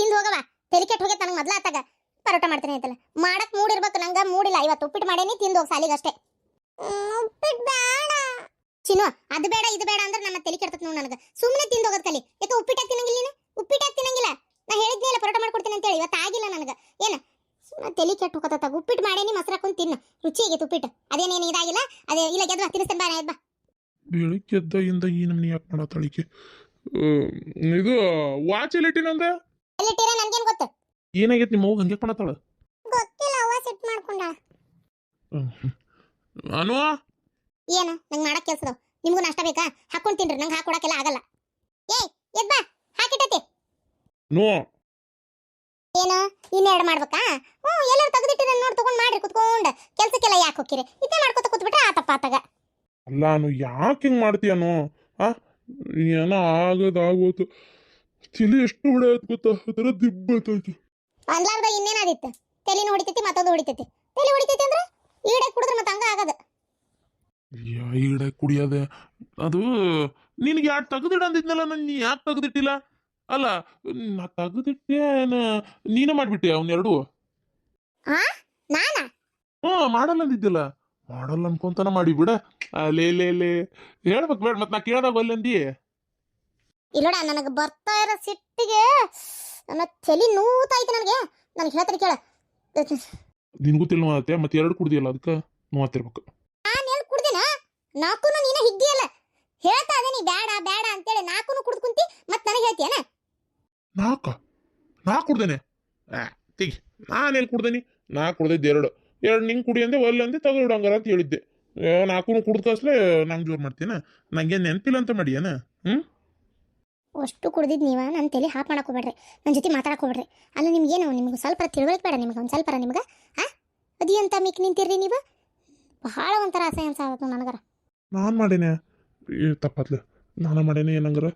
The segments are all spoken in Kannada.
ತಿಂದು ಹೋಗವ. ತಲೆ ಕೆಟ್ಟು ಹೋಗೈತೆ ನನಗೆ ಮೊದಲ ಆತಾಗ. ಪರೋಟ ಮಾಡ್ತೀನಿ ಅಂತಲ್ಲ ಮಾಡಕ್ ಮೂಡಿರ್ಬೇಕು, ನಂಗೆ ಮೂಡಿಲ್ಲ. ಇವತ್ತು ಉಪ್ಪಿಟ್ಟು ಮಾಡೇನಿ, ತಿಂದು ಹೋಗಿ ಸಾಲಿಗಷ್ಟೇ. ಉಪ್ಪಿಟ್ಟು ಬೇಡ ಚಿನ್ನು, ಅದು ಬೇಡ ಇದು ಬೇಡ ಅಂದ್ರೆ ನಮ್ಮ ತಲೆ ಕೆಡ್ತತ್ ನೋಡು ನನಗೆ. ಸುಮ್ಮನೆ ತಿಂದು ಹೋಗೋದು ಕಲಿ. ಯಾಕೆ ಉಪ್ಪಿಟ್ಟು ತಿನ್ನಂಗಿಲ್ಲ ನೀನು? ಉಪ್ಪಿಟ್ಟು ತಿನ್ನಂಗಿಲ್ಲ. ನಾ ಹೇಳಿದ್ನಲ್ಲ ಪರೋಟ ಮಾಡ್ಕೊಡ್ತೀನಿ ಅಂತೇಳಿ, ಇವತ್ತು ಆಗಿಲ್ಲ ನನಗೆ. ಏನು ಸುಮ್ಮನೆ ತಲೆ ಕೆಟ್ಟು ಹೋಗತ್ತ. ಉಪ್ಪಿಟ್ಟು ಮಾಡೇನಿ, ಮೊಸರು ಹಾಕೊಂಡು ತಿನ್ನು, ರುಚಿ ಆಗೈತೆ ಉಪ್ಪಿಟ್ಟು. ಅದೇನೇನು ಇದಾಗಿಲ್ಲ. ಅದೇ ಇಲ್ಲ ಗೆದ್ವಾ ತಿನ್ನಿಸ್ತೇನೆ, ಬಾ ಎದ್ಬಾ. ಬೆಳಿಗ್ಗೆ ಎದ್ದಾಗಿಂದ ಈ ನಮ್ನಿ ಯಾಕೆ ಮಾಡತ್ತಳಿಕೆ? ಇದು ವಾಚ್ ಎಲ್ಲಿಟ್ಟಿನಂದ? ಎಲ್ಲಿಟ್ಟಿರ ನನ್ಗೇನು ಗೊತ್ತು? ಏನಾಗೈತಿ ನಿಮ್ಮ ಅವ್ವ ಹಂಗೆ ಮಾಡತ್ತಾಳ? ಗೊತ್ತಿಲ್ಲ, ಅವ್ವ ಸೆಟ್ ಮಾಡ್ಕೊಂಡಾಳ. ಅನು ಏನ ನಂಗೆ ಮಾಡಕ್ ಕೆಲ್ಸದವ್. ನಿಮ್ಗೂ ನಾಷ್ಟ ಬೇಕಾ? ಹಾಕೊಂಡು ತಿನ್ರಿ, ನಂಗೆ ಹಾಕೊಡಕ್ಕೆಲ್ಲ ಆಗಲ್ಲ. ಏಯ್ ಎದ್ಬಾ, ಹಾಕಿಟ್ಟತಿ. ನೋ ಏನು ಇನ್ನೆರಡು ಮಾಡ್ಬೇಕಾ? ಎಲ್ಲರೂ ತೆಗೆದಿಟ್ಟಿರ ನೋಡಿ ತಗೊಂಡ್ ಮಾಡ್ರಿ ಕುತ್ಕೊಂಡು. ಕೆಲ್ಸಕ್ಕೆಲ್ಲ ಯಾಕೆ ಹೋಗ್ತೀರಿ? ಇದೇ ಮಾಡ್ಕೊತ ಕೂತ್ಬಿಟ್ರೆ ಆತಪ್ಪ ಆತಾಗ. ಅಲ್ಲ ಅನು ಯಾಕೆ ಹಿಂಗೆ ಮಾಡ್ತೀಯನು? ಏನೋ ಆಗೋದು ತಲೆ ಎಷ್ಟು ಹೊಡೆಯತ್ ಗೊತ್ತಾ? ಅದರ ದಿಬ್ಬತ್ತೈತಿ. ಅನ್ಲಾರ್ದ ಇನ್ನೇನಾದಿತ್ತು? ತಲೆನೂ ಹೊಡಿತೈತಿ, ಮತ್ತೊಂದು ಹೊಡಿತೈತಿ. ತಲೆ ಹೊಡಿತೈತಿ ಅಂದ್ರೆ ಈಡೆ ಕುಡಿದ್ರೆ ಮತ್ತೆ ಹಂಗ ಆಗದ. ಈಡೆ ಕುಡಿಯೋದೆ ಅದು ನಿನಗೆ ಯಾಕೆ ತೆಗೆದಿಡ ಅಂದಿದ್ನಲ್ಲ, ನಾನು ಯಾಕೆ ತೆಗೆದಿಟ್ಟಿಲ್ಲ? ಅಲ್ಲ ನಾ ತೆಗೆದಿಟ್ಟೆ, ನೀನೇ ಮಾಡಿಬಿಟ್ಟೆ ಅವನ್ನೆರಡು. ನಾನಾ? ಮಾಡಲ್ಲ ಅಂದಿದ್ದಿಲ್ಲ. ಮಾಡಲ್ಲ ಅನ್ಕೊಂತಾನ ಮಾಡಿ ಬಿಡ. ಲೇ ಹೇಳ್ಬೇಕು ಬೇಡ, ಮತ್ತೆ ನಾ ಕೇಳ್ದಾಗ ಒಲ್ಲೆಂದಿ. ಇಲ್ಲೋಡ, ನನಗೆ ಬರ್ತಾ ಇರೋ ಸಿಟ್ಟಿಗೆ ನನ್ನ ತಲೆ ನೋತಾಯ್ತು. ನನಗೆ ಹೇಳ್ತೀನಿ ಕೇಳ. ನಿನ್ಗೂ ತಿಳಿ ನೋತ್ತೆ, ಮತ್ತೆ ಎರಡು ಕುಡ್ದಿಯಲ್ಲ ಅದಕ್ಕೆ ನೋತಿರ್ಬೇಕು. ನಾನು ಎಲ್ಲಿ ಕುಡ್ದಿನ? ನಾಲ್ಕೂನು ನೀನ ಹಿಗ್ದಿಯಲ್ಲ. ಹೇಳ್ತಾ ಅದೇ ನೀ ಬೇಡ ಬೇಡ ಅಂತೇಳಿ ನಾಲ್ಕೂನು ಕುಡ್ದು ಕುಂತಿ, ಮತ್ತೆ ನನಗೆ ಹೇಳ್ತೀಯನ? ನಾ ಕುಡ್ದೇನೆ? ತೆಗಿ, ನಾನೆಲ್ಲಿ ಕುಡ್ದೇನಿ? ನಾ ಕುಡ್ದಿದ್ದು ಎರಡು ನಿಂಗೆ ಕುಡಿ ಅಂದೆ, ಒಲ್ಲೆ ಅಂದೆ, ತಗೊಳ್ಳು ಹಂಗಾರ ಅಂತ ಹೇಳಿದ್ದೆ. ನಾಲ್ಕು ಕುಡ್ದು ಕಸ್ಲೆ ನಂಗೆ ಜೋರು ಮಾಡ್ತೀನ? ನಂಗೆ ನೆನಪಿಲ್ಲ ಅಂತ ಮಾಡಿಯನ? ಅಷ್ಟು ಕುಡ್ದಿದ್ದು ನೀವ ನನ್ನ ತಲೆ ಹಾಪ್ ಮಾಡಕ್ಕೆ ಹೋಗ್ಬೇಡ್ರಿ, ನನ್ನ ಜೊತೆ ಮಾತಾಡಕ್ಕೆ ಹೋಗ್ಬೇಡ್ರಿ. ಅಲ್ಲ ನಿಮ್ಗೇನು, ನಿಮ್ಗೆ ಸ್ವಲ್ಪ ತಿಳುವಳಿಕೆ ಬೇಡ? ನಿಮ್ಗೆ ಒಂದು ಸ್ವಲ್ಪ ನಿಮ್ಗೆ ಅದಿ ಅಂತ ಮಿಕ್ ನಿಂತಿರ್ರಿ ನೀವು. ಬಹಳ ಒಂಥರ ಅಸಹ್ಯ ಆಗುತ್ತೆ ನನಗರ. ನಾನು ಮಾಡೇನೆ ತಪ್ಪತ್ಲೆ, ನಾನು ಮಾಡೇನೆ ಏನಂಗಾರ.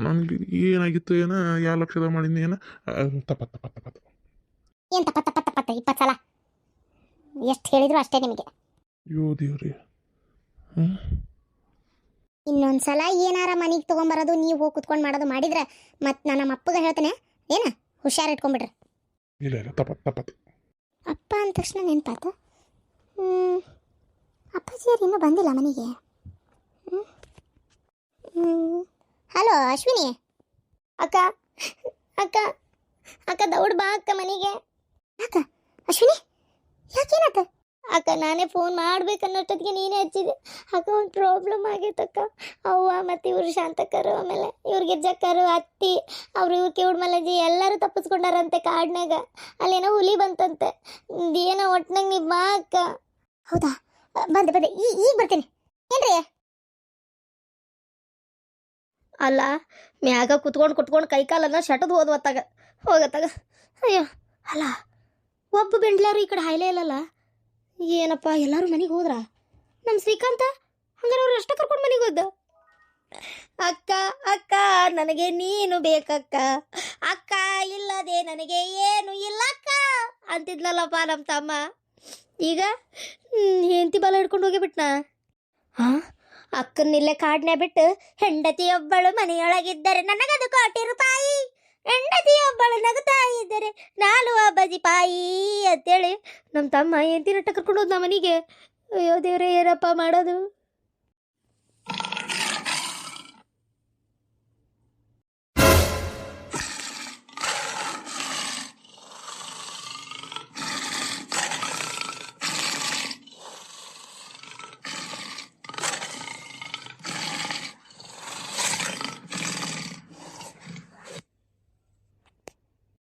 ನನಗೆ ಏನಾಗಿತ್ತು ಏನ, ಯಾವ ಲಕ್ಷದ ಮಾಡಿದ್ನಿ ಏನ? ತಪ್ಪತ್ತು ಏನು ತಪ್ಪತ್ತ 20 ಸಲ ಎಷ್ಟು ಹೇಳಿದ್ರು ಅಷ್ಟೇ ನಿಮಗೆ. ಅಯ್ಯೋ ದೇವ್ರಿ. ಇನ್ನೊಂದ್ಸಲ ಏನಾರ ಮನೆಗೆ ತೊಗೊಂಬರೋದು, ನೀವು ಹೋಗಿ ಕುತ್ಕೊಂಡು ಮಾಡೋದು ಮಾಡಿದ್ರೆ ಮತ್ತೆ ನಾನು ನಮ್ಮ ಅಪ್ಪಗೆ ಹೇಳ್ತೇನೆ. ಏನ ಹುಷಾರು ಇಟ್ಕೊಂಡ್ಬಿಡ್ರಿ. ಇಲ್ಲ ತಪ್ಪತ್ತು. ಅಪ್ಪ ಅಂದ ತಕ್ಷಣ ನೆನಪಾತ. ಅಪ್ಪಾಜಿಯರು ಇನ್ನೂ ಬಂದಿಲ್ಲ ಮನೆಗೆ. ಹಲೋ ಅಶ್ವಿನಿ. ಅಕ್ಕ ಅಕ್ಕ ಅಕ್ಕ ದೌಡ್ ಬಾ ಅಕ್ಕ ಮನೆಗೆ. ಅಕ್ಕ ಅಶ್ವಿನಿ ಯಾಕೇನಾತ? ಅಕ್ಕ ನಾನೇ ಫೋನ್ ಮಾಡ್ಬೇಕನ್ನೋಷ್ಟೊತ್ತಿಗೆ ನೀನೇ ಹಚ್ಚಿದೆ. ಅಕ್ಕ ಒಂದು ಪ್ರಾಬ್ಲಮ್ ಆಗೈತಕ್ಕ. ಅವ್ವ ಮತ್ತು ಇವರು ಶಾಂತಕ್ಕರು, ಆಮೇಲೆ ಇವ್ರ ಗಿರ್ಜಕ್ಕರು, ಅತ್ತಿ, ಅವ್ರು ಇವ್ರು ಕಿವುಡ್ಮಲಜಿ ಎಲ್ಲರೂ ತಪ್ಪಿಸ್ಕೊಂಡಾರಂತೆ ಕಾಡ್ನಾಗ. ಅಲ್ಲೇನೋ ಹುಲಿ ಬಂತಂತೆ. ಏನೋ ಒಟ್ನಾಗ ನೀವು ಬಾ ಅಕ್ಕ. ಹೌದಾ, ಬಂದೆ ಈಗ ಬರ್ತೀನಿ. ಏನ್ರಿ? ಅಲ್ಲ ಮ್ಯಾಗ ಕುತ್ಕೊಂಡು ಕೈ ಕಾಲನ್ನ ಶಟದ್ ಹೋದ್ವತ್ತಾಗ ಹೋಗತ್ತಾಗ. ಅಯ್ಯೋ ಅಲ್ಲ, ಒಬ್ಬ ಬೆಂಡ್ಲಾರು ಈ ಕಡೆ ಹಾಯ್ಲೇ ಇಲ್ಲಲ್ಲ. ಏನಪ್ಪ ಎಲ್ಲರೂ ಮನೆಗೆ ಹೋದ್ರ? ನಮ್ಮ ಶ್ರೀಕಾಂತ ಹಂಗಾರೆ ಅವ್ರು ಅಷ್ಟ ಕರ್ಕೊಂಡು ಮನೆಗೆ ಹೋದ. ಅಕ್ಕ ಅಕ್ಕ ನನಗೆ ನೀನು ಬೇಕಕ್ಕ, ಅಕ್ಕ ಇಲ್ಲದೆ ನನಗೆ ಏನು ಇಲ್ಲಕ್ಕ ಅಂತಿದ್ನಲ್ಲಪ್ಪ ನಮ್ಮ ತಮ್ಮ. ಈಗ ಹೆಂಡತಿ ಬಾಲ ಹಿಡ್ಕೊಂಡು ಹೋಗಿಬಿಟ್ನಾ? ಅಕ್ಕನ್ನಿಲ್ಲೇ ಕಾಡ್ನೆ ಬಿಟ್ಟು ಹೆಂಡತಿಯೊಬ್ಬಳು ಮನೆಯೊಳಗಿದ್ದರೆ ನನಗದು 1 ಕೋಟಿ ರೂಪಾಯಿ, ಹೆಂಡತಿಯೊಬ್ಬಳು ನಗುತ್ತಾ ಇದ್ದರೆ 4 ಬಜಿ ಪಾಯಿ ಅಂತೇಳಿ ನಮ್ಮ ತಮ್ಮ ಹೆಂಡತಿ ನಟ್ಟ ಕರ್ಕೊಂಡು ಹೋದ್ ಮನೆಗೆ. ಅಯ್ಯೋ ದೇವ್ರೆ, ಏನಪ್ಪ ಮಾಡೋದು?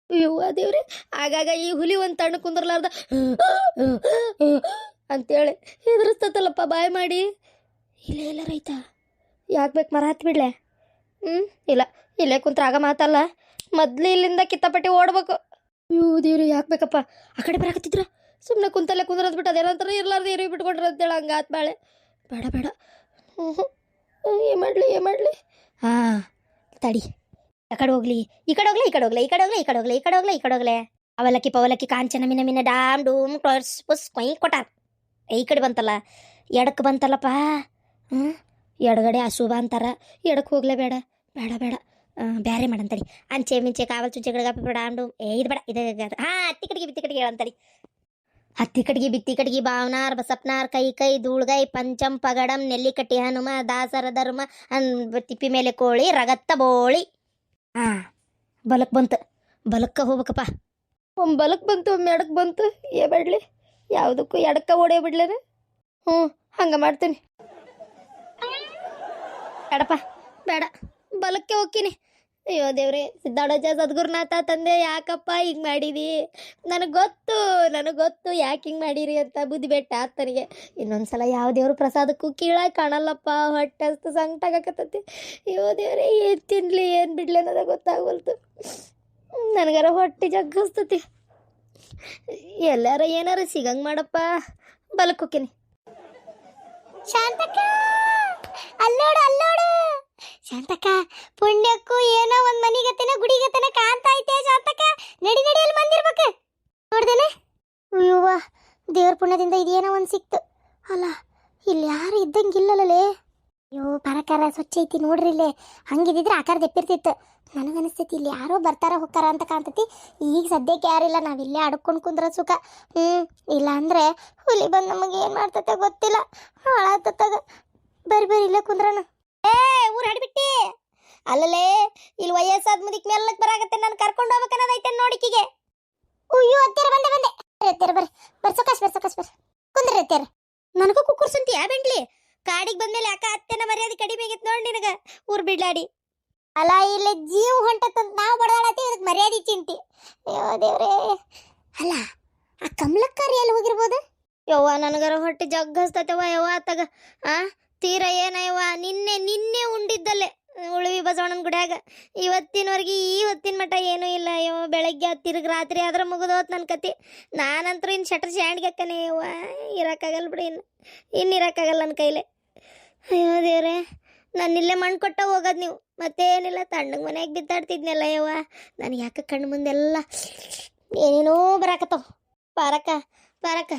ಅಯ್ಯೋ ದೇವ್ರೆ, ಆಗಾಗ ಈ ಹುಲಿ ಒಂದು ತಣ್ಣ ಕುಂದ್ರಲಾರ್ದ ಅಂತೇಳಿ ಹೆದರ್ಸ್ತತ್ತಲ್ಲಪ್ಪ ಬಾಯ್ ಮಾಡಿ. ಇಲ್ಲ ರೈತ, ಯಾಕೆ ಬೇಕು ಮರ ಹತ್ತಿ ಬಿಡ್ಲೆ? ಇಲ್ಲ ಇಲ್ಲೇ ಕುಂತ್ರ ಆಗ ಮಾತಲ್ಲ, ಮೊದ್ಲು ಇಲ್ಲಿಂದ ಕಿತ್ತಪಟ್ಟಿ ಓಡ್ಬೇಕು. ಅಯ್ಯೋ ದೇವ್ರಿ, ಯಾಕೆ ಬೇಕಪ್ಪ? ಆ ಕಡೆ ಬರಾಕತ್ತಿದ್ರ ಸುಮ್ಮನೆ ಕುಂತಲ್ಲೇ ಕುಂದ್ರದ್ ಬಿಟ್ಟು ಅದೇನಂತಾರ ಇರ್ಲಾರ್ದು ಏರಿ ಬಿಟ್ಕೊಂಡ್ರ ಅಂತೇಳಿ ಹಂಗೆ ಆತ್ ಬಾಳೆ. ಬೇಡ ಏನು ಮಾಡಲಿ? ತಡಿ, ಆ ಕಡೆ ಹೋಗ್ಲಿ, ಈ ಕಡೆ ಹೋಗ್ಲೆ. ಅವಲಕ್ಕಿ ಪವಲಕ್ಕಿ ಕಾಂಚನ ಮಿನ ಡಾಮ್ ಡೂಮ್ ಟೊರ್ಸ್ ಪುಸ್ ಕೊಯ್ ಕೊಟ್ಟಾರ. ಈ ಕಡೆ ಬಂತಲ್ಲ, ಎಡಕ್ಕೆ ಬಂತಲ್ಲಪ್ಪ. ಎಡಗಡೆ ಅಶುಭ ಅಂತಾರ, ಎಡಕ್ಕೆ ಹೋಗ್ಲೇ ಬೇಡ. ಬ್ಯಾರೆ ಮಾಡಂತಡಿ ಅಂಚೆ ಮಿಂಚೆ ಕಾವಲ್ ಚುಚ್ಚೆಗಳಿಗೆ ಬೇಡ ಅಂಡು ಇದು ಬೇಡ ಇದು ಹಾಂ ಹತ್ತಿ ಕಡೆಗೆ ಬಿತ್ತಿ ಕಡೆಗೆ ಹೇಳಂತಡಿ ಹತ್ತಿ ಕಟ್ಗಿ ಬಿತ್ತಿ ಕಟ್ಗಿ ಭಾವನಾರ್ ಬಸಪ್ನಾರ್ ಕೈ ಕೈ ಧೂಳ್ಗೈ ಪಂಚಂ ಪಗಡಂ ನೆಲ್ಲಿಕಟ್ಟಿ ಹನುಮ ದಾಸರ ಧರ್ಮ ತಿಪ್ಪಿ ಮೇಲೆ ಕೋಳಿ ರಗತ್ತ ಬೋಳಿ ಹಾ ಬಲಕ್ ಬಂತು ಬಲಕ್ಕ ಹೋಗ್ಬೇಕಪ್ಪ ಒಮ್ಮೆ ಬಲಕ್ ಬಂತು ಒಮ್ಮೆ ಎಡಕ್ ಬಂತು ಏ ಬೇಡ್ಲಿ ಯಾವುದಕ್ಕೂ ಎಡಕ್ಕ ಓಡೇ ಬಿಡ್ಲೇನ ಹ್ಞೂ ಹಂಗೆ ಮಾಡ್ತೀನಿ ಬೇಡಪ್ಪ ಬೇಡ ಬಲಕ್ಕೆ ಹೋಗ್ತೀನಿ ಅಯ್ಯೋ ದೇವ್ರೆ ಸಿದ್ದಾಡೋಜ ಸದ್ಗುರುನಾಥ ತಂದೆ ಯಾಕಪ್ಪ ಹಿಂಗೆ ಮಾಡಿದಿ ನನಗೆ ಗೊತ್ತು ಯಾಕೆ ಹಿಂಗೆ ಮಾಡಿರಿ ಅಂತ ಬುದ್ಧಿ ಬೆಟ್ಟ ಆತನಿಗೆ ಇನ್ನೊಂದ್ಸಲ ಯಾವ ದೇವ್ರ ಪ್ರಸಾದಕ್ಕೂ ಕೀಳಾಗಿ ಕಾಣಲ್ಲಪ್ಪ ಹೊಟ್ಟೆ ಅಷ್ಟು ಸಂಕಟಾಗಕತ್ತೈತಿ ಅಯ್ಯೋ ದೇವ್ರೆ ಏನು ತಿನ್ಲಿ ಏನು ಬಿಡ್ಲಿ ಅನ್ನೋದ ಗೊತ್ತಾಗವಲ್ತು ನನಗಾರ ಹೊಟ್ಟೆ ಜಗ್ಗಸ್ತತಿ ಎಲ್ಲಾರ ಏನಾರ ಸಿಗಂಗೆ ಮಾಡಪ್ಪ ಬಲಕ್ಕೆ ಹೋಗ್ತೀನಿ ಶಾಂತಕ್ಕ ಅಲ್ಲೋಡು ಶಾಂತಕ್ಕ ಪುಣ್ಯಕ್ಕೂ ಏನೋ ಒಂದ್ ಮನಿಗತನ ಗುಡಿಗತನ ಕಾಣ್ತಾ ಐತೆ ಶಾಂತಕ್ಕ ನಡಿ ಅಲ್ಲಿ ಬಂದಿರ್ಬೇಕು ನೋಡ್ದೇನೆ ಅಯ್ಯವ್ವ ದೇವ್ರ ಪುಣ್ಯದಿಂದ ಇದೇನೋ ಒಂದ್ ಸಿಕ್ತು ಅಲ್ಲ ಇಲ್ಲಿ ಯಾರು ಇದ್ದಂಗಿಲ್ಲಲೇ ಅಯ್ಯೋ ಪರಕಾರ ಸ್ವಚ್ಛ ಐತಿ ನೋಡ್ರಿ ಇಲ್ಲೇ ಹಂಗಿದ್ರೆ ಆಕಾರ ದೆಪ್ಪಿರ್ತಿತ್ತು ನನಗನಿಸ್ತೈತಿ ಇಲ್ಲಿ ಯಾರೋ ಬರ್ತಾರ ಹೋಗ್ತಾರ ಅಂತ ಕಾಣ್ತೈತಿ ಈಗ ಸದ್ಯಕ್ಕೆ ಯಾರಿಲ್ಲ ನಾವಿಲ್ಲೇ ಅಡ್ಕೊಂಡು ಕುಂದ್ರ ಸುಖ ಇಲ್ಲ ಅಂದ್ರೆ ಹುಲಿ ಬಂದು ನಮಗೆ ಏನ್ ಮಾಡ್ತತೆ ಗೊತ್ತಿಲ್ಲ ಹಾಳಾತತ್ತಾಗ ಬರ್ರಿ ಇಲ್ಲೇ ಕುಂದ್ರಣ ಊರ್ ಹಡ್ಬಿಟ್ಟಿ ಅಲ್ಲಲೇ ಇಲ್ಲಿ ವಯಸ್ಸಾದ ಮುದಿಕ್ ಮೆಲ್ಲಕ್ ಬರಾಕತ್ತೆ ನಾನು ಕರ್ಕೊಂಡು ಹೋಗ್ಬೇಕನ್ನೋದೈತೆ ನೋಡಿಕಿಗೆ ಅಯ್ಯೋ ಅತ್ತೆರ ಬಂದೆ ಅತ್ತೆರ ಬರ್ರಿ ಸೊಕಾಶ್ ಬರ್ರಿ ಕುಂದ್ರಿ ಅತ್ತೆರ ನನಗೂ ಕುಕ್ಕುರ್ಸಂತಿ ಯಾ ಬೆಂಡ್ಲಿ ಕಾಡಿಗೆ ಬಂದ್ಮೇಲೆ ಯಾಕ ಅತ್ತೆನ ಮರ್ಯಾದೆ ಕಡಿಮೆ ಆಗೈತೆ ನೋಡಿ ನಿನಗ ಊರ್ ಬಿಡ್ಲಾಡಿ ಅಲ್ಲ ಇಲ್ಲಿ ಜೀವ ಹೊಂಟತ್ತಂತ ನಾವು ಬಡದಾಡತ್ತೀವಿ ಇದಕ್ಕೆ ಮರ್ಯಾದೆ ಚಿಂತಿ ಅಯ್ಯೋ ದೇವ್ರೇ ಅಲ್ಲ ಆ ಕಮಲಕ್ಕಾರಿ ಎಲ್ಲಿ ಹೋಗಿರ್ಬೋದು ಯವ್ವ ನನಗರ ಹೊಟ್ಟೆ ಜಗ್ಗಸ್ತೈತವ ಯವ್ವ ಆತಾಗ ತೀರ ಏನಯ್ಯವ್ವ ನಿನ್ನೆ ಉಂಡಿದ್ದಲ್ಲೇ ಉಳುವಿ ಬಸವಣ್ಣನ ಗುಡ್ಯಾಗ ಇವತ್ತಿನವರೆಗೆ ಈ ಹೊತ್ತಿನ ಮಟ್ಟ ಏನೂ ಇಲ್ಲ ಅಯ್ಯೋ ಬೆಳಗ್ಗೆ ತಿರುಗಿ ರಾತ್ರಿ ಆದ್ರೆ ಮುಗಿದೋತ್ ನನ್ನ ಕತೆ ನಾನಂತರೂ ಇನ್ನು ಶಟರ್ ಸ್ಟ್ಯಾಂಡ್ಗೆ ಅಕ್ಕನೇ ಯವ್ವ ಇರೋಕ್ಕಾಗಲ್ಲ ಬಿಡಿ ಇನ್ನು ಇರೋಕ್ಕಾಗಲ್ಲ ನನ್ನ ಕೈಲೇ ಅಯ್ಯೋ ದೇವ್ರೆ ನಾನು ಇಲ್ಲೇ ಮಣ್ಣು ಕೊಟ್ಟ ಹೋಗೋದು ನೀವು ಮತ್ತೇನಿಲ್ಲ ತಣ್ಣಗೆ ಮನೆಯಾಗ ಬಿದ್ದಾಡ್ತಿದ್ನಲ್ಲ ಯವ್ವ ನನಗೆ ಯಾಕೆ ಕಣ್ಣು ಮುಂದೆಲ್ಲ ಏನೇನೋ ಬರಾಕತ್ತವ ಪಾರಕ್ಕ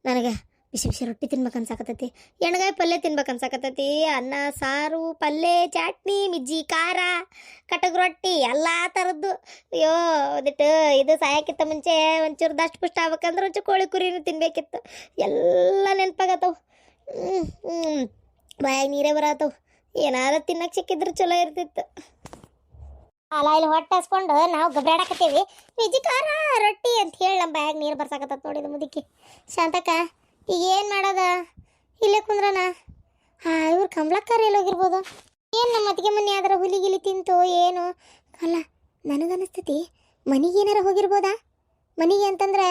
ನನಗೆ ಬಿಸಿ ಬಿಸಿ ರೊಟ್ಟಿ ತಿನ್ಬೇಕನ್ಸಾಕತ್ತೈತಿ ಎಣ್ಗಾಯಿ ಪಲ್ಯ ತಿನ್ಬೇಕನ್ಸಾಕತ್ತೈತಿ ಅನ್ನ ಸಾರು ಪಲ್ಯ ಚಟ್ನಿ ಮಿಜ್ಜಿ ಖಾರ ಕಟಕ್ ರೊಟ್ಟಿ ಎಲ್ಲ ಥರದ್ದು ಅಯ್ಯೋ ಅದಿಟ್ಟು ಇದು ಸಾಯಕ್ಕಿಂತ ಮುಂಚೆ ಒಂಚೂರು ದಷ್ಟು ಪುಷ್ಟ ಆಗ್ಬೇಕಂದ್ರೆ ಒಂಚೂರು ಕೋಳಿ ಕುರಿನೂ ತಿನ್ಬೇಕಿತ್ತು ಎಲ್ಲ ನೆನಪಾಗತ್ತವು ಬಾಯಾಗ ನೀರೇ ಬರತ್ತವು ಏನಾರ ತಿನ್ನಕ್ಕೆ ಸಿಕ್ಕಿದ್ರೆ ಚಲೋ ಇರ್ತಿತ್ತು ಅಲ್ಲ ಇಲ್ಲಿ ಹೊಟ್ಟೆ ಹಸ್ಕೊಂಡು ನಾವು ಗಬ್ರಾಡಕತ್ತೀವಿ ಮಿಜ್ಜಿ ಖಾರ ರೊಟ್ಟಿ ಅಂತ ಹೇಳಿ ನಮ್ಮ ಬಾಯಾಗ ನೀರು ಬರ್ಸಾಕತ್ತ ನೋಡಿದ ಮುದುಕಿ ಶಾಂತಕ್ಕ ಈಗ ಏನು ಮಾಡೋದ ಇಲ್ಲೇ ಕುಂದ್ರನ ಇವ್ರು ಕಮಲಕ್ಕಾರ ಎಲ್ಲೋಗಿರ್ಬೋದು ಏನು ನಮ್ಮ ಅತ್ತಿಗೆ ಮನೆ ಆದ್ರೆ ಹುಲಿಗಿಲಿ ತಿಂತು ಏನು ಅಲ್ಲ ನನಗನ್ನಿಸ್ತೈತಿ ಮನೆಗೆ ಏನಾರ ಹೋಗಿರ್ಬೋದಾ ಮನೆಗೆ ಅಂತಂದ್ರೆ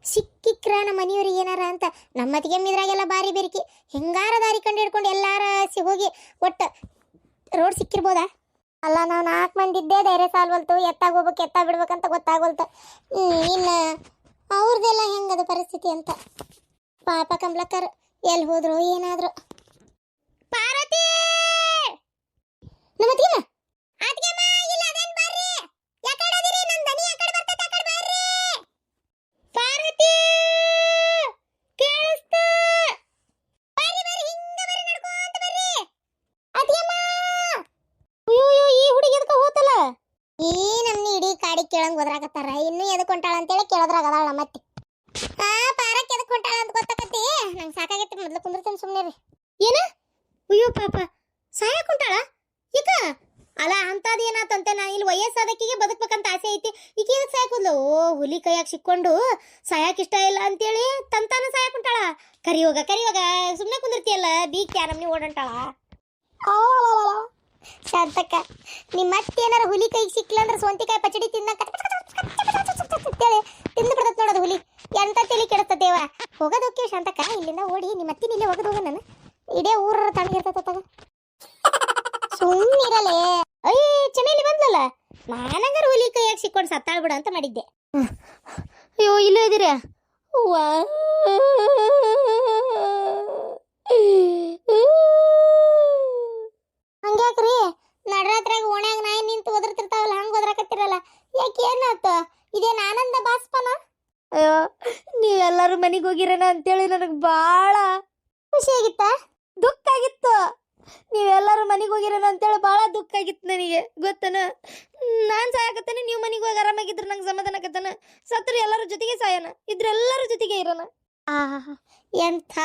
ಸಿಕ್ಕಿಕ್ರ ನಮ್ಮ ಮನೆಯವ್ರಿಗೆ ಏನಾರ ಅಂತ ನಮ್ಮ ಅತ್ತಿಗೆ ಮಿದ್ರಾಗೆಲ್ಲ ಬಾರಿ ಬೆರಿಕಿ ಹೆಂಗಾರ ದಾರಿ ಕಂಡು ಹಿಡ್ಕೊಂಡು ಎಲ್ಲಾರ ಹೋಗಿ ಒಟ್ಟು ರೋಡ್ ಸಿಕ್ಕಿರ್ಬೋದಾ ಅಲ್ಲ ನಾವು 4 ಮಂದಿ ಇದ್ದೇ ಧೈರ್ಯ ಸಾಲ್ವಲ್ತು ಎತ್ತಾಗ ಹೋಗ್ಬೇಕು ಎತ್ತಾಗ ಬಿಡ್ಬೇಕಂತ ಗೊತ್ತಾಗೋಲ್ತು ಇನ್ನು ಅವ್ರದ್ದೆಲ್ಲ ಹೆಂಗದ ಪರಿಸ್ಥಿತಿ ಅಂತ ಪಾಪ ಕಮಲಕ್ಕರ್ ಎಲ್ಲಿ ಹೋದ್ರು ಏನಾದ್ರು ಪಾರ್ವತಿ ನಮ್ಮ ಅತ್ತಿಗೆಮ್ಮ ಇಲ್ಲ ಅದೇನ್ ಬರ್ರಿ ಯಾಕಡೆ ಅದೀರಿ ನನ್ನ ದನಿ ಯಾಕಡೆ ಬರ್ತೈತೆ ಆ ಕಡೆ ಬರ್ರಿ ಪಾರ್ವತಿ ಕೇಳಿಸ್ತು ಬರ್ರಿ ಹಿಂಗ ಬರ್ರಿ ನಡ್ಕೊಂತ ಬರ್ರಿ ಅತ್ತಿಗೆಮ್ಮ ಅಯ್ಯೋ ಈ ಹುಡುಗಿ ಎದಕ ಹೋತಲ್ಲ ಈ ನಮ್ನಿ ಇಡೀ ಕಾಡಿ ಕೇಳಂಗ್ ಹೋದ್ರಾಕತ್ತಾರ ಇನ್ನು ಎದಕ್ ಹೊಂಟಾಳ ಅಂತೇಳಿ ಕೇಳದ್ರಾಗ ಅದಾಳ ಮತ್ತೆ ಪಾರಕ್ಕೆ ಎದಕ್ ಹೊಂಟಾಳ ಅಂತ ಗೊತ್ತಾಕತ್ತಿ ನಂಗೆ ಸಾಕಾಗೈತಿ ಮೊದ್ಲು ಕುಂದಿರ್ತೇನೆ ಸುಮ್ಮನೆ ರೀ ಏನ ಅಯ್ಯೋ ಪಾಪ ಸಾಯಕ್ ಹೊಂಟಾಳ ಈಗ ಅಲ್ಲ ಅಂತದ್ ಏನಾತಂತೆ ನಾ ಇಲ್ಲಿ ವಯಸ್ಸಾದಕ್ಕಿಗೆ ಬದುಕ್ಬೇಕಂತ ಆಸೆ ಐತಿ ಈಗ ಏನಕ್ಕೆ ಸಾಯಕುದ್ಲು ಓ ಹುಲಿ ಕೈಯಾಗ ಸಿಕ್ಕೊಂಡು ಸಾಯಕ್ ಇಷ್ಟ ಇಲ್ಲ ಅಂತೇಳಿ ತಂತಾನ ಸಾಯಕ್ ಹೊಂಟಾಳ ಕರಿಯೋಗ ಸುಮ್ಮನೆ ಕುಂದಿರ್ತಿಯಲ್ಲ ಬೀಕ್ ನಮ್ನಿ ಓಡಂಟಾಳ ಶಾಂತಕ್ಕ ನಿಮ್ಮ ಮತ್ತೇನಾರ ಹುಲಿ ಕೈಗೆ ಸಿಕ್ಲ ಅಂದ್ರೆ ಸೊಂತಿಕಾಯಿ ಪಚಡಿ ತಿನ್ನಕ ತಿಂದು ಬಿಡತ್ ನೋಡೋದು ಹುಲಿ ಎಂತ ತಲೆ ಕೆಡತ್ತದೇವ ಹೋಗೋದೋಕೆ ಶಾಂತಕ್ಕ ಇಲ್ಲಿಂದ ಓಡಿ ನಿಮ್ಮ ಅತ್ತಿನ ಇಲ್ಲೇ ಹೋಗೋದು ಹೋಗ ನಾನು ಇಡೇ ಊರ ತಣ್ಣಗಿರ್ತೈತಗ ಸುಮ್ಮನಿರಲೇ ಅಯ್ಯ ಚಮೇಲಿ ಬಂದ್ಲಲ್ಲ ನಾನಂಗಾರ ಹುಲಿ ಕೈಯಾಗ ಸಿಕ್ಕೊಂಡು ಸತ್ತಾಳ್ ಬಿಡ ಅಂತ ಮಾಡಿದ್ದೆ ಅಯ್ಯೋ ಇಲ್ಲೇ ಇದೀರ ಹಂಗ್ಯಾಕ್ರಿ ನಡ್ರಾತ್ರಾಗ ಓಣ್ಯಾಗ ನಾಯಿ ನಿಂತು ಒದರ್ತಿರ್ತಾವಲ್ಲ ಹಂಗ ಒದರಾಕತ್ತಿರಲ್ಲ ಯಾಕೆ ಏನಾತ ಇದೇನು ಆನಂದ ಬಾಸ್ಪನ ಅಯ್ಯೋ ನೀವೆಲ್ಲರೂ ಮನೆಗೆ ಹೋಗಿರೇನ ಅಂತೇಳಿ ನನಗೆ ಭಾಳ ಖುಷಿ ಆಗಿತ್ತ ದುಃಖ ಆಗಿತ್ತು ನೀವೆಲ್ಲರೂ ಮನೆಗೆ ಹೋಗಿರೋಣ ಅಂತೇಳಿ ಭಾಳ ದುಃಖ ಆಗಿತ್ತು ನನಗೆ ಗೊತ್ತನ. ನಾನು ಸಾಯಕತ್ತಾನೆ, ನೀವು ಮನೆಗೆ ಹೋಗಿ ಆರಾಮಾಗಿದ್ರೆ ನಂಗೆ ಸಮಾಧಾನ ಆಗತ್ತಾನ. ಸತ್ರು ಎಲ್ಲರ ಜೊತೆಗೆ ಸಾಯೋಣ, ಇದ್ರೆ ಎಲ್ಲರ ಜೊತೆಗೆ ಇರೋಣ. ಆಹಾ, ಎಂಥ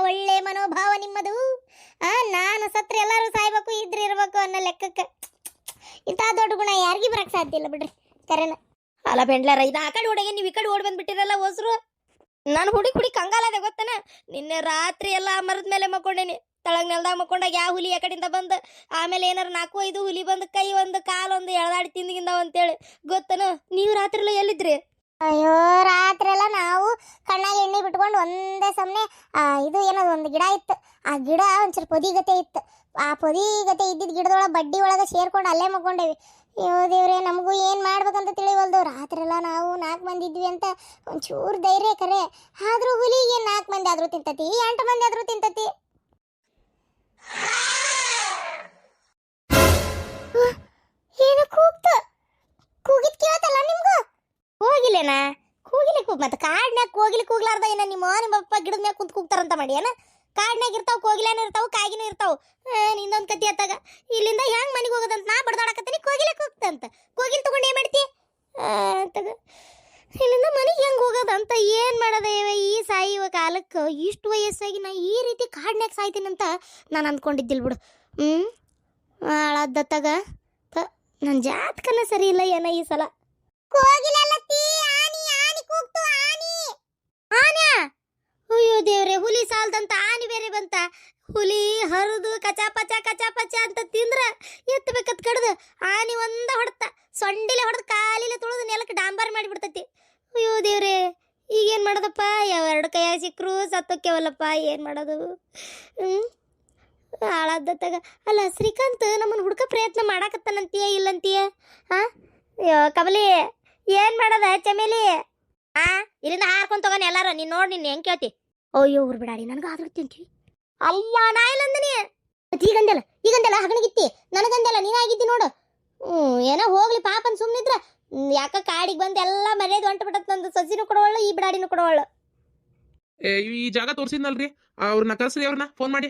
ಒಳ್ಳೆ ಮನೋಭಾವ ನಿಮ್ಮದು. ನಾನು ಸತ್ರು ಎಲ್ಲರೂ ಸಾಯ್ಬೇಕು, ಇದ್ರೆ ಇರ್ಬೇಕು ಅನ್ನೋ ಲೆಕ್ಕಕ್ಕೆ. ಇಂಥ ದೊಡ್ಡ ಗುಣ ಯಾರಿಗೂ ಬರಕ್ಕೆ ಸಾಧ್ಯ ಇಲ್ಲ ಬಿಡ್ರಿ. ಕರೆನ ಅಲ್ಲ ಬೆಂಡ್ಲಾರ, ಇದು ಆ ಕಡೆ ಓಡಾಗೆ ನೀವು ಈ ಕಡೆ ಓಡಿ ಬಂದ್ಬಿಟ್ಟಿರಲ್ಲ ಹೊಸರು. ನಾನು ಹುಡಿ ಕಂಗಾಲದೆ ಗೊತ್ತನ. ನಿನ್ನೆ ರಾತ್ರಿ ಎಲ್ಲ ಮರದ ಮೇಲೆ ಮಕ್ಕೊಂಡೇನಿ. ತಳಗ್ ನೆಲ್ದಾಗ ಮಕ್ಕೊಂಡಾಗ ಯಾವ ಹುಲಿ ಆ ಕಡೆಯಿಂದ ಬಂದು ಆಮೇಲೆ ಏನಾರು 4-5 ಹುಲಿ ಬಂದು ಕೈ ಒಂದು ಕಾಲೊಂದು ಎಳ್ದಾಡಿ ತಿಂದಿಗಿಂದಾವ ಅಂತೇಳಿ ಗೊತ್ತನ. ನೀವು ರಾತ್ರಿ ಎಲ್ಲ ಎಲ್ಲಿದ್ರಿ? ಅಯ್ಯೋ, ರಾತ್ರಿ ಎಲ್ಲ ನಾವು ಕಣ್ಣಾಗ ಎಣ್ಣೆ ಬಿಟ್ಕೊಂಡು ಒಂದೇ ಸಮನೆ ಇದು ಏನದು ಒಂದು ಗಿಡ ಇತ್ತು. ಆ ಗಿಡ ಒಂಚೂರು ಪೊದಿಗತೆ ಇತ್ತು. ಆ ಪೊದಿಗತೆ ಇದ್ದಿದ್ದ ಗಿಡದೊಳಗೆ ಬಡ್ಡಿ ಒಳಗೆ ಸೇರ್ಕೊಂಡು ಅಲ್ಲೇ ಮಕ್ಕೊಂಡೇವಿ. ಅಯ್ಯೋ ದೇವ್ರೆ, ನಮಗೂ ಏನು ಮಾಡ್ಬೇಕಂತ ತಿಳಿವಲ್ದು. ರಾತ್ರಿ ಎಲ್ಲ ನಾವು 4 ಮಂದಿ ಇದ್ವಿ ಅಂತ ಒಂಚೂರು ಧೈರ್ಯ ಕರೆ. ಆದ್ರೂ ಹುಲಿಗೆ 4 ಮಂದಿ ಆದ್ರೂ ತಿಂತತಿ, 8 ಮಂದಿ ಆದ್ರೂ ತಿಂತತಿ. ಏನು ಕೂಗಿದ್ ಕೇಳ್ತಲ್ಲ ನಿಮ್ಗೂ? ಹೋಗಿಲ್ಲೇನಾ? ಕೂಗಿಲೆ ಕೂಗ್ ಮತ್ತೆ ಕಾಡ್ನ್ಯಾಗ ಕೂಗ್ಲಾರ್ದ ಏನ ನಿಮ್ಮ ಅಪ್ಪ ಗಿಡದ ಮ್ಯಾಗ ಕುಂತ್ ಕೂಗ್ತಾರಂತ ಮಾಡಿ ಏನ? ಕಾಡ್ನ್ಯಾಗ ಇರ್ತಾವ, ಕೋಗಿಲೇನು ಇರ್ತಾವ, ಕಾಗಿನೂ ಇರ್ತಾವ. ನಿಂದೊಂದು ಕತಿ ಅತ್ತಾಗ ಇಲ್ಲಿಂದ ಹೆಂಗ್ ಮನೆಗೆ ಹೋಗೋದಂತ ನಾ ಬಡ್ದಾಡಕತ್ತೀನಿ. ಕೋಗಿಲೆ ಕೂಗ್ತಂತ. ಕೋಗಿಲ್ ತಗೊಂಡು ಏನ್ ಮಾಡ್ತಿ ತಗ? ಇಲ್ಲಿಂದ ಮನೆಗೆ ಹೆಂಗ್ ಹೋಗೋದಂತ ಏನ್ ಮಾಡೋದ ಈ ಸಾಯುವ ಕಾಲಕ್ಕೆ? ಇಷ್ಟು ವಯಸ್ಸಾಗಿ ನಾ ಈ ರೀತಿ ಕಾಡ್ನ್ಯಾಗ ಸಾಯ್ತೀನಂತ ನಾನು ಅಂದ್ಕೊಂಡಿದ್ದಿಲ್ ಬಿಡು. ಹಾಳಾದತ್ತಾಗ ನನ್ನ ಜಾತಕನ ಸರಿ ಇಲ್ಲ ಏನ ಈ ಸಲ. ಅಯ್ಯೋ ದೇವ್ರೆ, ಹುಲಿ ಸಾಲ್ದಂತ ಆನಿ ಬೇರೆ ಬಂತ. ಹುಲಿ ಹರಿದು ಕಚಾಪಚ ಅಂತ ತಿಂದ್ರ ಎತ್ತಬೇಕತ್ ಕಡ್ದು ಆನಿ ಒಂದ ಹೊಡ್ತ ಸೊಂಡಿಲೆ ಹೊಡೆದು ಕಾಲಿಲೆ ತುಳಿದು ನೆಲಕ್ಕೆ ಡಾಂಬಾರ್ ಮಾಡಿಬಿಡ್ತತಿ. ಅಯ್ಯೋ ದೇವ್ರೆ, ಈಗೇನು ಮಾಡೋದಪ್ಪ? ಎರಡು ಕೈಯಾಗ ಸಿಕ್ಕರು ಸತ್ತೋಕ್ಯವಲ್ಲಪ್ಪ, ಏನು ಮಾಡೋದು? ಹಾಳಾದತ್ತಾಗ. ಅಲ್ಲ ಶ್ರೀಕಾಂತ್ ನಮ್ಮನ್ನು ಹುಡ್ಕ ಪ್ರಯತ್ನ ಮಾಡಾಕತ್ತಾನಂತೀಯ ಇಲ್ಲಂತೀಯ? ಕಮಲಿ ಏನು ಮಾಡೋದ? ಚಮೇಲಿ ಇಲ್ಲಿಂದ ಹಾರ್ಕೊಂಡು ತಗೋನಿ ಎಲ್ಲಾರು. ನೀನು ನೋಡಿ ನಿನ್ನ ಹೆಂಗೆ ಕೇಳ್ತಿ? ಅಯ್ಯೋ ಊರು ಬಿಡಾಡಿ, ನನಗೆ ಆದ್ರೂ ತಿಂತೀವಿ. ಅಲ್ಲ ನಾ ಇಲ್ಲಂದನಿ. ಈಗಂದೆಲ್ಲ ಹಗಣಿಗಿತ್ತಿ, ನನಗಂದೆಲ್ಲ ನೀನಾಗಿದ್ದಿ ನೋಡು. ಏನೋ ಹೋಗ್ಲಿ ಪಾಪನ್ ಸುಮ್ಮನಿದ್ರ. ಯಾಕ ಕಾಡಿಗೆ ಬಂದು ಎಲ್ಲ ಮರ್ಯಾದೆ ಹೊಂಟು ಬಿಡತ್. ನಂದು ಸಸಿನೂ ಕೊಡವಳ್ಳು, ಈ ಬಿಡಾಡಿನೂ ಕೊಡವಳ್ಳು. ಈ ಜಾಗ ತೋರಿಸಿದ್ನಲ್ರಿ, ಅವ್ರನ್ನ ಕಳ್ಸ್ರಿ, ಅವ್ರನ್ನ ಫೋನ್ ಮಾಡಿ.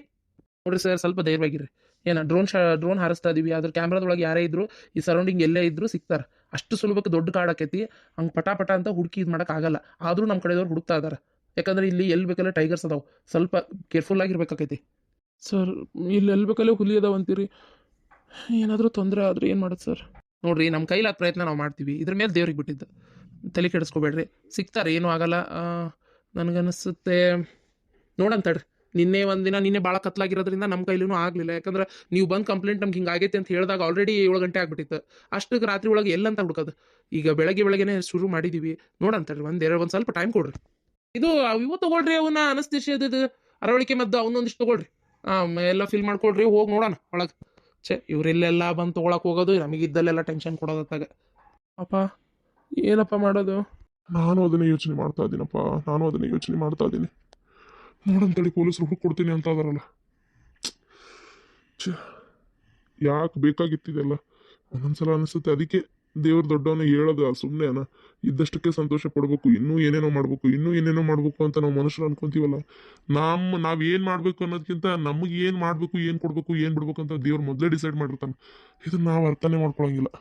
ನೋಡ್ರಿ ಸರ್, ಸ್ವಲ್ಪ ಧೈರ್ಯವಾಗಿರ್ರಿ. ಏನ ಡ್ರೋನ್ ಹಾರಿಸ್ತಾ ಇದೀವಿ, ಅದ್ರ ಕ್ಯಾಮ್ರಾದೊಳಗೆ ಯಾರೇ ಇದ್ರು ಈ ಸರೌಂಡಿಂಗ್ ಎಲ್ಲೇ ಇದ್ರು ಸಿಗ್ತಾರ. ಅಷ್ಟು ಸುಲಭಕ್ಕೆ ದೊಡ್ಡ ಕಾಡ್ ಆಕೈತಿ, ಹಂಗೆ ಪಟ ಅಂತ ಹುಡುಕಿ ಇದು ಮಾಡೋಕ್ಕಾಗಲ್ಲ. ಆದರೂ ನಮ್ಮ ಕಡೆಯವ್ರು ಹುಡುಕ್ತಾ ಇದಾರೆ. ಯಾಕಂದ್ರೆ ಇಲ್ಲಿ ಎಲ್ಲಿ ಬೇಕಲ್ಲ ಟೈಗರ್ಸ್ ಅದಾವೆ, ಸ್ವಲ್ಪ ಕೇರ್ಫುಲ್ ಆಗಿರ್ಬೇಕಾಕೈತಿ. ಸರ್ ಇಲ್ಲಿ ಎಲ್ಲಿ ಬೇಕಲ್ಲೇ ಹುಲಿ ಅದಾವ ಅಂತೀರಿ, ಏನಾದರೂ ತೊಂದರೆ ಆದ್ರೆ ಏನು ಮಾಡೋದು ಸರ್? ನೋಡ್ರಿ, ನಮ್ಮ ಕೈಲಾದ ಪ್ರಯತ್ನ ನಾವು ಮಾಡ್ತೀವಿ. ಇದ್ರ ಮೇಲೆ ದೇವ್ರಿಗೆ ಬಿಟ್ಟಿದ್ದು, ತಲೆ ಕೆಡಿಸ್ಕೋಬೇಡ್ರಿ. ಸಿಗ್ತಾರೆ, ಏನೂ ಆಗಲ್ಲ. ನನಗನ್ನಿಸುತ್ತೆ ನೋಡೋಣ ತಡ್ರಿ. ನಿನ್ನೆ ಭಾಳ ಕತ್ಲಾಗಿರೋದ್ರಿಂದ ನಮ್ಮ ಕೈಲೂ ಆಗಲಿಲ್ಲ. ಯಾಕಂದ್ರೆ ನೀವು ಬಂದು ಕಂಪ್ಲೇಂಟ್ ನಮ್ಗೆ ಹಿಂಗೆ ಆಗೈತೆ ಅಂತ ಹೇಳಿದಾಗ ಆಲ್ರೆಡಿ 7 ಗಂಟೆ ಆಗ್ಬಿಟ್ಟಿತ್ತು. ಅಷ್ಟಕ್ಕೆ ರಾತ್ರಿ ಒಳಗೆ ಎಲ್ಲಂತ ಹುಡ್ಕೋದು. ಈಗ ಬೆಳಗ್ಗೆನೇ ಶುರು ಮಾಡಿದ್ದೀವಿ. ನೋಡೋಣ ತಡ್ರಿ, ಒಂದು ಸ್ವಲ್ಪ ಟೈಮ್ ಕೊಡ್ರಿ. ಇದು ಇವು ತೊಗೊಳ್ರಿ, ಅವನ್ನ ಅನಸ್ತೇಶಿಯದು ಅರವಳಿಕೆ ಮದ್ದು ಅವನ್ನೊಂದಿಷ್ಟು ತೊಗೊಳ್ರಿ. ಎಲ್ಲ ಫಿಲ್ ಮಾಡ್ಕೊಳ್ರಿ, ಹೋಗಿ ನೋಡೋಣ ಒಳಗೆ. ಇವರೆಲ್ಲೆಲ್ಲ ಬಂದು ತೊಗೊಳಕ್ಕೆ ಹೋಗೋದು, ನಮಗಿದ್ದಲ್ಲೆಲ್ಲ ಟೆನ್ಷನ್ ಕೊಡೋದತ್ತಾಗ. ಅಪ್ಪ ಏನಪ್ಪ ಮಾಡೋದು? ನಾನು ಅದನ್ನೇ ಯೋಚನೆ ಮಾಡ್ತಾ ಇದ್ದೀನಿ. ನೋಡಂತೇಳಿ ಪೊಲೀಸರು ಹುಡುಕೊಡ್ತೀನಿ ಅಂತ ಅದಾರಲ್ಲ. ಯಾಕೆ ಬೇಕಾಗಿತ್ತಿದೆಲ್ಲ? ಒಂದೊಂದ್ಸಲ ಅನಿಸುತ್ತೆ ಅದಕ್ಕೆ ದೇವ್ರ ದೊಡ್ಡವನ್ನ ಹೇಳೋದು ಸುಮ್ಮನೆ ಇದ್ದಷ್ಟಕ್ಕೆ ಸಂತೋಷ ಪಡ್ಬೇಕು, ಇನ್ನೂ ಏನೇನೋ ಮಾಡ್ಬೇಕು ಅಂತ ನಾವು ಮನುಷ್ಯರು ಅನ್ಕೊಂತೀವಲ್ಲ. ನಾವೇನ್ ಮಾಡ್ಬೇಕು ಅನ್ನೋದಕ್ಕಿಂತ ನಮಗೆ ಏನ್ ಮಾಡ್ಬೇಕು, ಏನ್ ಕೊಡ್ಬೇಕು, ಏನ್ ಬಿಡ್ಬೇಕು ಅಂತ ದೇವ್ರು ಮೊದಲೇ ಡಿಸೈಡ್ ಮಾಡಿರ್ತಾನೆ. ಇದನ್ನ ನಾವು ಅರ್ಥನೇ ಮಾಡ್ಕೊಳಂಗಿಲ್ಲ.